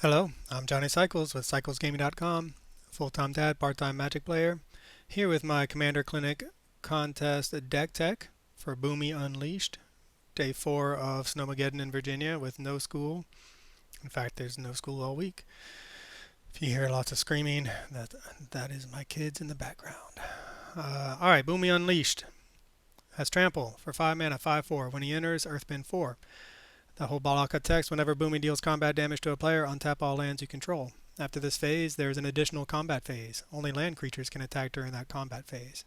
Hello, I'm Johnny Cycles with cyclesgaming.com, full-time dad, part-time Magic player, here with my Commander Clinic contest deck tech for Bumi Unleashed, day 4 of Snowmageddon in Virginia with no school. In fact, there's no school all week. If you hear lots of screaming, that is my kids in the background. Alright, Bumi Unleashed has Trample for 5 mana, 5/4. When he enters, Earthbend 4. The whole block of text: whenever Bumi deals combat damage to a player, untap all lands you control. After this phase, there is an additional combat phase. Only land creatures can attack during that combat phase.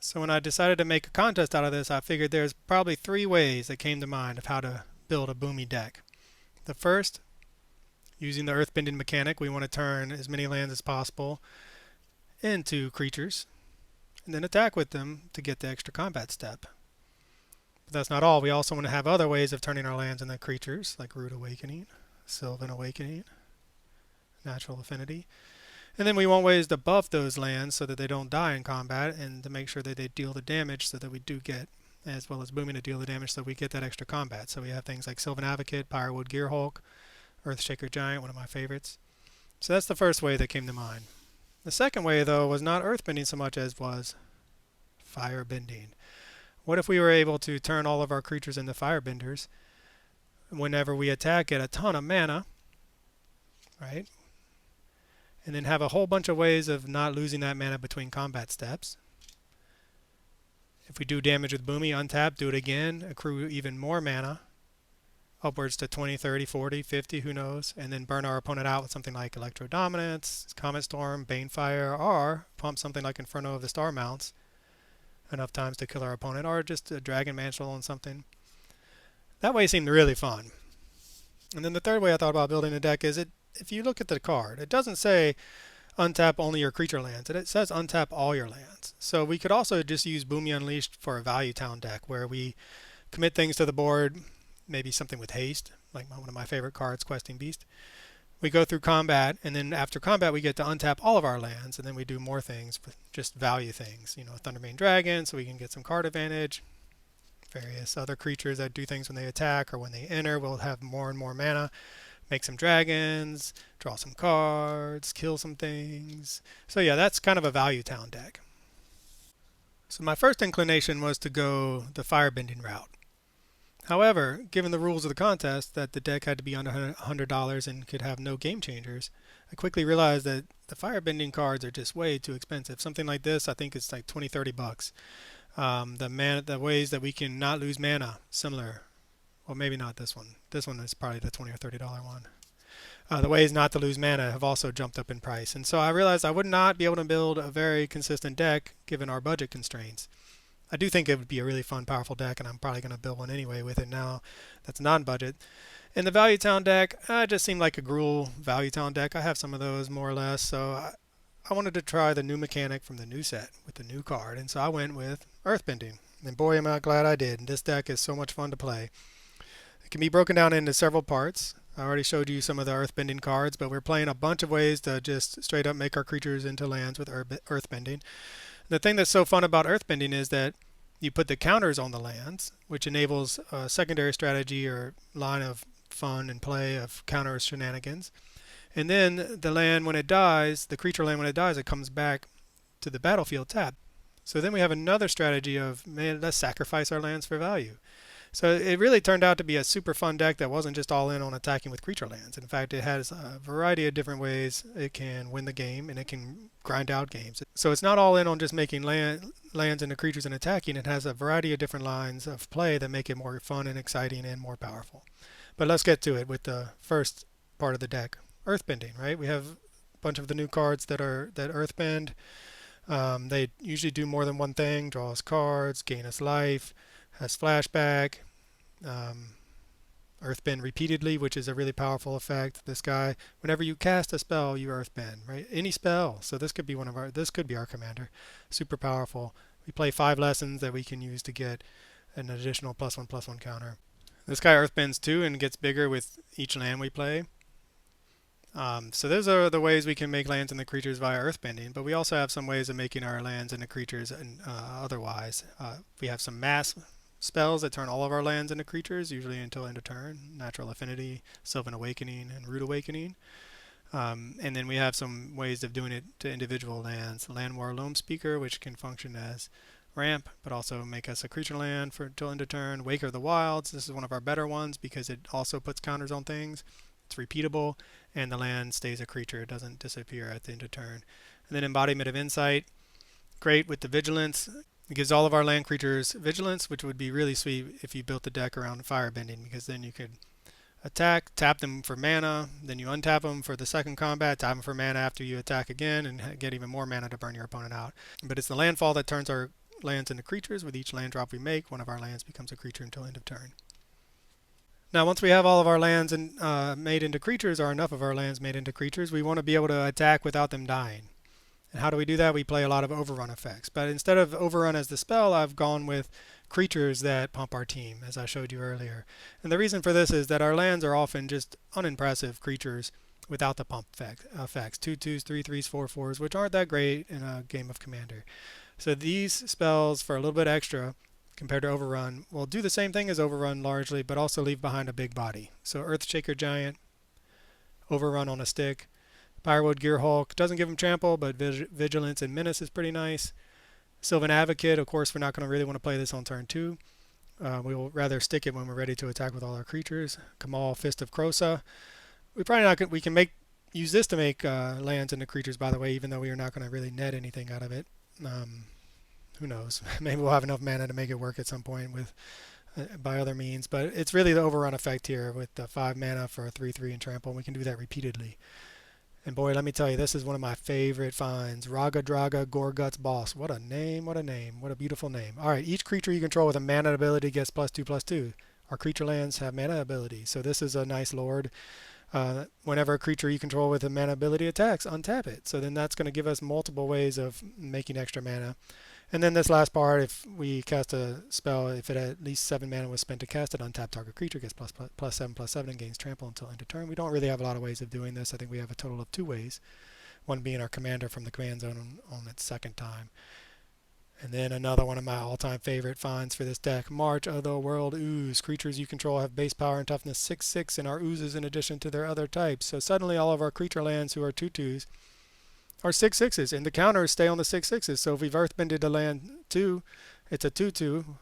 So when I decided to make a contest out of this, I figured there's probably 3 ways that came to mind of how to build a Bumi deck. The first, using the earthbending mechanic, we want to turn as many lands as possible into creatures, and then attack with them to get the extra combat step. But that's not all. We also want to have other ways of turning our lands into creatures, like Root Awakening, Sylvan Awakening, Natural Affinity. And then we want ways to buff those lands so that they don't die in combat, and to make sure that they deal the damage so that we do get, as well as Booming to deal the damage so we get that extra combat. So we have things like Sylvan Advocate, Pyrewood Gearhulk, Earthshaker Giant, one of my favorites. So that's the first way that came to mind. The second way, though, was not earthbending so much as was firebending. What if we were able to turn all of our creatures into firebenders? Whenever we attack, get a ton of mana, right? And then have a whole bunch of ways of not losing that mana between combat steps. If we do damage with Bumi, untap, do it again, accrue even more mana, upwards to 20, 30, 40, 50, who knows, and then burn our opponent out with something like Electro Dominance, Comet Storm, Banefire, or pump something like Inferno of the Star Mounts enough times to kill our opponent, or just a Dragon Mantle on something. That way seemed really fun. And then the third way I thought about building a deck is if you look at the card, it doesn't say untap only your creature lands. It says untap all your lands. So we could also just use Bumi Unleashed for a Value Town deck where we commit things to the board, maybe something with haste, like one of my favorite cards, Questing Beast. We go through combat, and then after combat we get to untap all of our lands, and then we do more things, just value things. Thundermane Dragon, so we can get some card advantage. Various other creatures that do things when they attack or when they enter will have more and more mana. Make some dragons, draw some cards, kill some things. So yeah, that's kind of a value town deck. So my first inclination was to go the firebending route. However, given the rules of the contest that the deck had to be under $100 and could have no game changers, I quickly realized that the firebending cards are just way too expensive. Something like this, I think it's like 20, 30 bucks. The ways that we can not lose mana, similar. Well, maybe not this one. This one is probably the $20 or $30 one. The ways not to lose mana have also jumped up in price. And so I realized I would not be able to build a very consistent deck given our budget constraints. I do think it would be a really fun, powerful deck, and I'm probably going to build one anyway with it now that's non-budget. And the Value Town deck just seemed like a gruel Value Town deck. I have some of those more or less, so I wanted to try the new mechanic from the new set with the new card, and so I went with Earthbending. And boy, am I glad I did. And this deck is so much fun to play. It can be broken down into several parts. I already showed you some of the Earthbending cards, but we're playing a bunch of ways to just straight up make our creatures into lands with Earthbending. The thing that's so fun about Earthbending is that you put the counters on the lands, which enables a secondary strategy or line of fun and play of counter shenanigans. And then the land, when it dies, the creature land, when it dies, it comes back to the battlefield tapped. So then we have another strategy of, man, let's sacrifice our lands for value. So it really turned out to be a super fun deck that wasn't just all in on attacking with creature lands. In fact, it has a variety of different ways it can win the game, and it can grind out games. So it's not all in on just making lands into creatures and attacking. It has a variety of different lines of play that make it more fun and exciting and more powerful. But let's get to it with the first part of the deck, Earthbending, right? We have a bunch of the new cards that Earthbend. They usually do more than one thing: draw us cards, gain us life, has flashback, earthbend repeatedly, which is a really powerful effect. This guy, whenever you cast a spell, you earthbend, right? Any spell. So this could be this could be our commander. Super powerful. We play 5 lessons that we can use to get an additional +1/+1 counter. This guy earthbends too and gets bigger with each land we play. So those are the ways we can make lands into creatures via earthbending, but we also have some ways of making our lands into creatures and otherwise. We have some mass spells that turn all of our lands into creatures, usually until end of turn. Natural Affinity, Sylvan Awakening, and Root Awakening. And then we have some ways of doing it to individual lands. Land War Loam Speaker, which can function as ramp, but also make us a creature land for till end of turn. Waker of the Wilds, this is one of our better ones because it also puts counters on things. It's repeatable, and the land stays a creature. It doesn't disappear at the end of turn. And then Embodiment of Insight, great with the Vigilance. It gives all of our land creatures Vigilance, which would be really sweet if you built the deck around Firebending, because then you could attack, tap them for mana, then you untap them for the second combat, tap them for mana after you attack again, and get even more mana to burn your opponent out. But it's the landfall that turns our lands into creatures. With each land drop we make, one of our lands becomes a creature until end of turn. Now, once we have all of our lands made into creatures, or enough of our lands made into creatures, we want to be able to attack without them dying. And how do we do that? We play a lot of Overrun effects. But instead of Overrun as the spell, I've gone with creatures that pump our team, as I showed you earlier. And the reason for this is that our lands are often just unimpressive creatures without the pump effects. 2/2s, 3/3s, 4/4s, which aren't that great in a game of Commander. So these spells, for a little bit extra compared to Overrun, will do the same thing as Overrun largely, but also leave behind a big body. So Earthshaker Giant, Overrun on a stick. Firewood Gear Hulk doesn't give him trample, but Vigilance and Menace is pretty nice. Sylvan Advocate, of course, we're not going to really want to play this on turn 2. We will rather stick it when we're ready to attack with all our creatures. Kamal, Fist of Krosa. We probably not we can use this to make lands into creatures, by the way, even though we are not going to really net anything out of it. Who knows? Maybe we'll have enough mana to make it work at some point with by other means. But it's really the Overrun effect here with the 5 mana for a 3/3 and trample. And we can do that repeatedly. And boy, let me tell you, this is one of my favorite finds. Raga Draga Gorguts Boss. What a name, what a name, what a beautiful name. All right, each creature you control with a mana ability gets +2/+2. Our creature lands have mana ability, so this is a nice lord. Whenever a creature you control with a mana ability attacks, untap it. So then that's going to give us multiple ways of making extra mana. And then this last part, if we cast a spell, if it at least 7 mana was spent to cast it, untap target creature gets +7/+7 and gains trample until end of turn. We don't really have a lot of ways of doing this. I think we have a total of 2 ways. One being our commander from the command zone on its second time. And then another one of my all-time favorite finds for this deck, March of the World Ooze. Creatures you control have base power and toughness 6/6 and are oozes in addition to their other types. So suddenly all of our creature lands who are 2/2s are 6/6s, and the counters stay on the 6/6s. So if we've earthbended a land 2, it's a 2/2.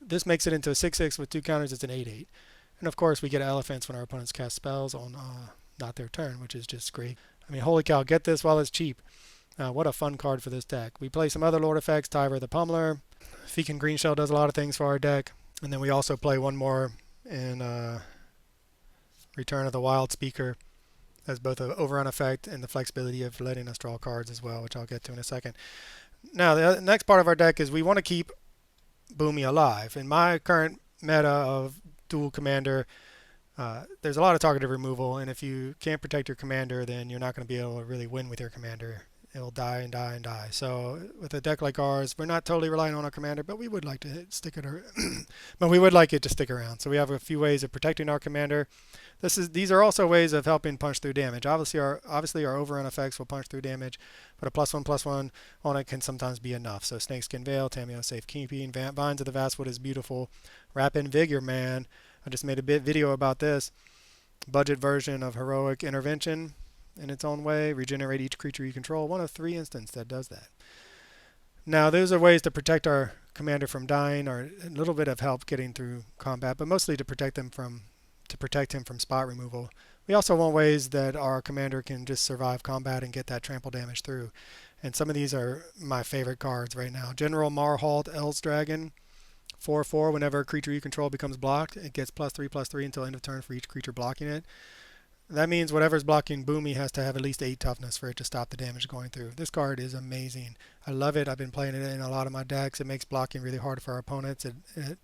This makes it into a 6/6 with 2 counters. It's an 8/8. And of course, we get elephants when our opponents cast spells on not their turn, which is just great. I mean, holy cow, get this while it's cheap. What a fun card for this deck. We play some other Lord effects. Tyver the Pummeler. Feekin Greenshell does a lot of things for our deck. And then we also play one more in Return of the Wild Speaker. Has both an overrun effect and the flexibility of letting us draw cards as well, which I'll get to in a second. Now, the next part of our deck is we want to keep Bumi alive. In my current meta of dual commander, there's a lot of targeted removal, and if you can't protect your commander, then you're not going to be able to really win with your commander. It'll die and die and die. So with a deck like ours, we're not totally relying on our commander, but we would like to stick it, but we would like it to stick around. So we have a few ways of protecting our commander. These are also ways of helping punch through damage. Obviously our overrun effects will punch through damage, but a +1/+1 on it can sometimes be enough. So Snakeskin Veil, Tameo Safekeeping, Vines of the Vastwood is beautiful. Rapid Vigor Man. I just made a video about this. Budget version of Heroic Intervention in its own way. Regenerate each creature you control. One of 3 instances that does that. Now, those are ways to protect our commander from dying, or a little bit of help getting through combat, but mostly to protect him from spot removal. We also want ways that our commander can just survive combat and get that trample damage through. And some of these are my favorite cards right now. General Marhalt, El's Dragon. 4/4, whenever a creature you control becomes blocked, it gets +3/+3 until end of turn for each creature blocking it. That means whatever's blocking Bumi has to have at least 8 toughness for it to stop the damage going through. This card is amazing. I love it. I've been playing it in a lot of my decks. It makes blocking really hard for our opponents. It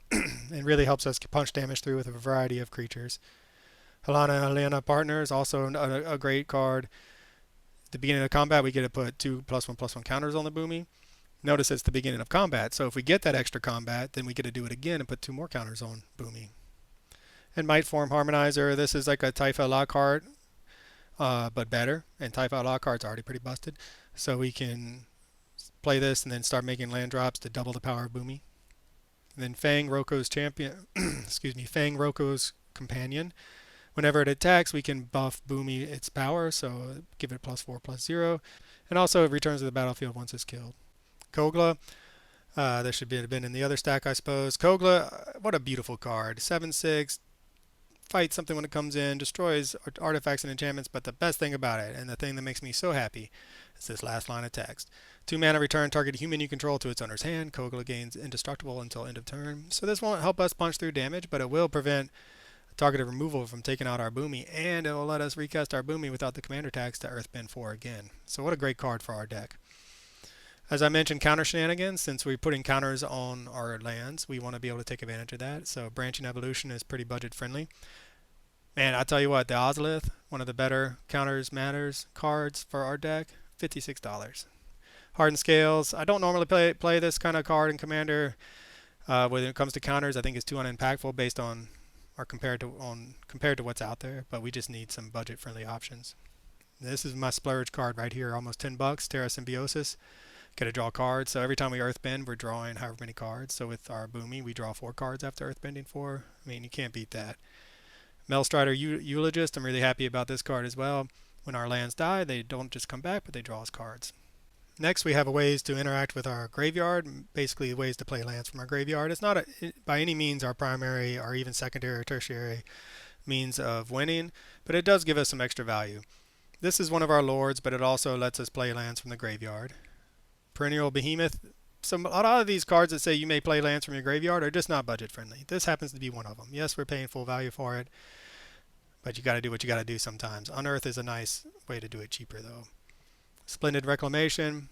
really helps us punch damage through with a variety of creatures. Helena Partners, also a great card. At the beginning of combat, we get to put 2 +1/+1 counters on the Bumi. Notice it's the beginning of combat, so if we get that extra combat, then we get to do it again and put 2 more counters on Bumi. And Might Form Harmonizer, this is like a Taifa Lockhart, but better. And Taifa Lockhart's already pretty busted. So we can play this and then start making land drops to double the power of Bumi. And then Fang Roko's Champion, Fang Roko's Companion. Whenever it attacks, we can buff Bumi its power, so give it +4/+0. And also it returns to the battlefield once it's killed. Kogla, that should have been in the other stack, I suppose. Kogla, what a beautiful card. 7/6, fights something when it comes in, destroys artifacts and enchantments, but the best thing about it, and the thing that makes me so happy, is this last line of text. 2 mana, return target human you control to its owner's hand. Kogla gains indestructible until end of turn. So this won't help us punch through damage, but it will prevent targeted removal from taking out our Bumi, and it will let us recast our Bumi without the commander tax to earthbend 4 again. So what a great card for our deck. As I mentioned, counter shenanigans. Since we're putting counters on our lands, we want to be able to take advantage of that. So branching evolution is pretty budget friendly. Man, I tell you what, the Ozolith, one of the better counters matters cards for our deck, $56. Hardened Scales. I don't normally play this kind of card in Commander. When it comes to counters, I think it's too unimpactful based on or compared to what's out there. But we just need some budget-friendly options. This is my splurge card right here, almost $10. Terra Symbiosis. Get to draw cards. So every time we earthbend, we're drawing however many cards. So with our Bumi, we draw 4 cards after earthbending 4. I mean, you can't beat that. Melstrider Eulogist. I'm really happy about this card as well. When our lands die, they don't just come back, but they draw us cards. Next, we have ways to interact with our graveyard, basically ways to play lands from our graveyard. It's not by any means our primary or even secondary or tertiary means of winning, but it does give us some extra value. This is one of our lords, but it also lets us play lands from the graveyard. Perennial Behemoth. A lot of these cards that say you may play lands from your graveyard are just not budget friendly. This happens to be one of them. Yes, we're paying full value for it, but you got to do what you got to do sometimes. Unearth is a nice way to do it cheaper though. Splendid Reclamation.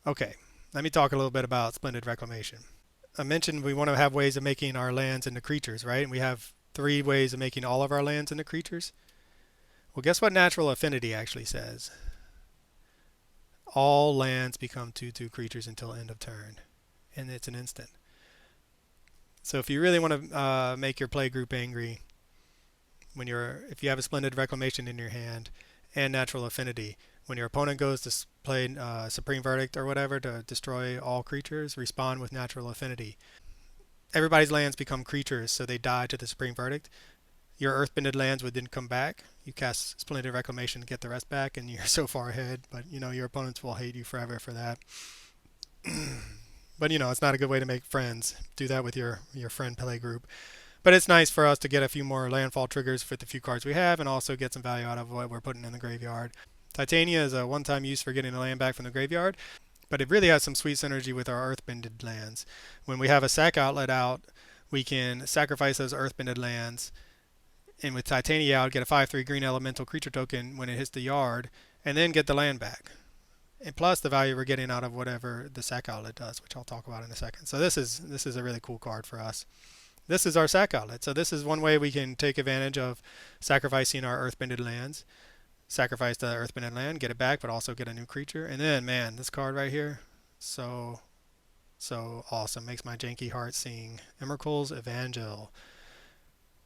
Okay, let me talk a little bit about Splendid Reclamation. I mentioned we want to have ways of making our lands into creatures, right? And we have 3 ways of making all of our lands into creatures. Well, guess what Natural Affinity actually says? All lands become 2/2 creatures until end of turn, and it's an instant. So if you really want to make your play group angry, if you have a Splendid Reclamation in your hand and Natural Affinity, when your opponent goes to play Supreme Verdict or whatever to destroy all creatures, respond with Natural Affinity. Everybody's lands become creatures, so they die to the Supreme Verdict. Your earthbended lands would then come back. You cast Splendid Reclamation to get the rest back, and you're so far ahead. But your opponents will hate you forever for that. But it's not a good way to make friends. Do that with your friend play group. But it's nice for us to get a few more landfall triggers with the few cards we have, and also get some value out of what we're putting in the graveyard. Titania is a one-time use for getting a land back from the graveyard, but it really has some sweet synergy with our earthbended lands. When we have a sack outlet out, we can sacrifice those earthbended lands, and with Titania out, get a 5/3 green elemental creature token when it hits the yard, and then get the land back. And plus the value we're getting out of whatever the sack outlet does, which I'll talk about in a second. So this is a really cool card for us. This is our sack outlet. So this is one way we can take advantage of sacrificing our earthbended lands. Sacrifice the earthbended land, get it back, but also get a new creature. And then, man, this card right here, so awesome. Makes my janky heart sing. Emrakul's Evangel.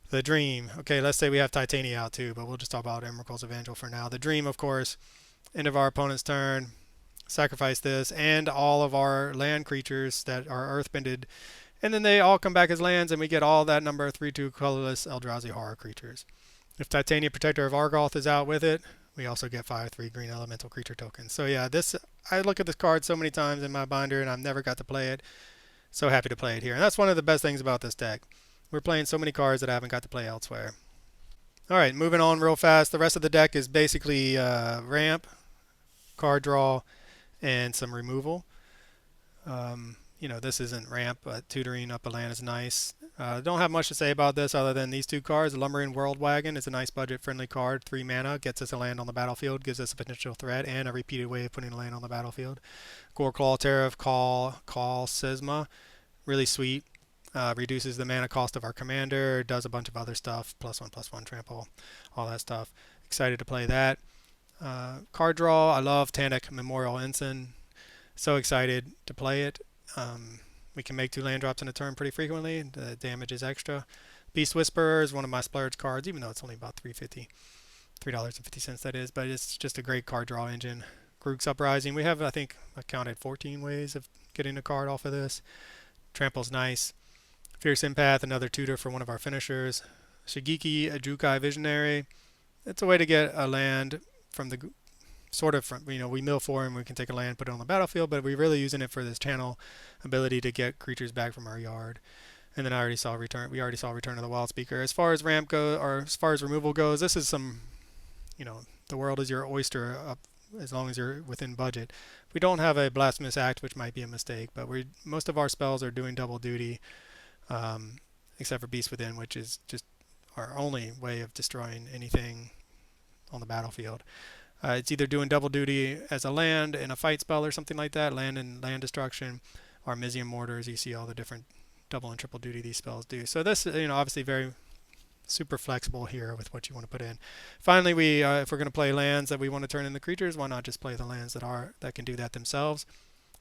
The Dream. Okay, let's say we have Titania out too, but we'll just talk about Emrakul's Evangel for now. The Dream, of course, end of our opponent's turn. Sacrifice this and all of our land creatures that are earthbended. And then they all come back as lands, and we get all that number of 3/2 colorless Eldrazi horror creatures. If Titania Protector of Argoth is out with it, we also get 5/3 green elemental creature tokens. So yeah, I look at this card so many times in my binder, and I've never got to play it. So happy to play it here. And that's one of the best things about this deck. We're playing so many cards that I haven't got to play elsewhere. Alright, moving on real fast. The rest of the deck is basically ramp, card draw, and some removal. This isn't ramp, but tutoring up a land is nice. Don't have much to say about this other than these 2 cards. Lumbering World Wagon is a nice budget-friendly card. 3 mana, gets us a land on the battlefield, gives us a potential threat, and a repeated way of putting a land on the battlefield. Goreclaw, Tariff, Call, Sisma, really sweet. Reduces the mana cost of our commander, does a bunch of other stuff, +1/+1 trample, all that stuff. Excited to play that. Card draw, I love Tannic Memorial Ensign. So excited to play it. We can make 2 land drops in a turn pretty frequently. The damage is extra. Beast Whisperer is one of my splurge cards, even though it's only about $3.50 that is, but it's just a great card draw engine. Grook's Uprising. We have, I think, I counted 14 ways of getting a card off of this. Trample's nice. Fierce Empath, another tutor for one of our finishers. Shigeki Ajukai Visionary. It's a way to get a land from the sort of from, we mill for and we can take a land, put it on the battlefield, but we're really using it for this channel ability to get creatures back from our yard. And then we already saw Return of the Wild Speaker. As far as ramp goes, or as far as removal goes, this is some, the world is your oyster up as long as you're within budget. We don't have a Blasphemous Act, which might be a mistake, but most of our spells are doing double duty, except for Beast Within, which is just our only way of destroying anything on the battlefield. It's either doing double duty as a land in a fight spell or something like that, land and land destruction, or Mizium Mortars. You see all the different double and triple duty these spells do. So this, obviously very super flexible here with what you want to put in. Finally, if we're going to play lands that we want to turn into creatures, why not just play the lands that can do that themselves?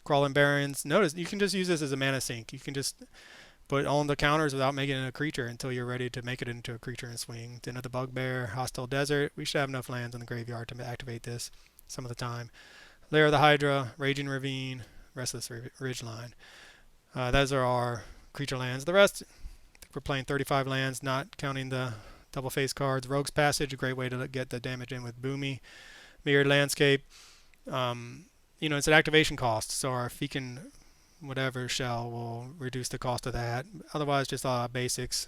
Crawling Barrens. Notice you can just use this as a mana sink. You can just put on the counters without making it a creature until you're ready to make it into a creature and swing. Den of the Bugbear, Hostile Desert. We should have enough lands in the graveyard to activate this some of the time. Lair of the Hydra, Raging Ravine, Restless Ridgeline. Those are our creature lands. The rest, I think we're playing 35 lands, not counting the double face cards. Rogue's Passage, a great way to get the damage in with Bumi. Mirrored Landscape. It's an activation cost, so our Fekin whatever shell will reduce the cost of that. Otherwise, just a lot of basics,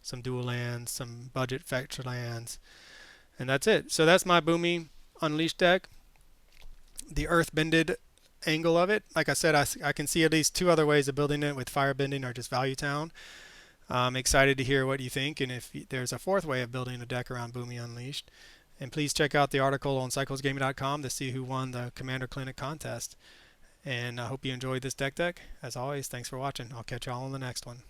some dual lands, some budget fetch lands, and that's it. So that's my Bumi Unleashed deck. The earthbended angle of it, like I said, I can see at least two other ways of building it, with firebending or just Value Town. I'm excited to hear what you think, and if there's a fourth way of building a deck around Bumi Unleashed. And please check out the article on cyclesgaming.com to see who won the Commander Clinic contest. And I hope you enjoyed this deck. As always, thanks for watching. I'll catch y'all on the next one.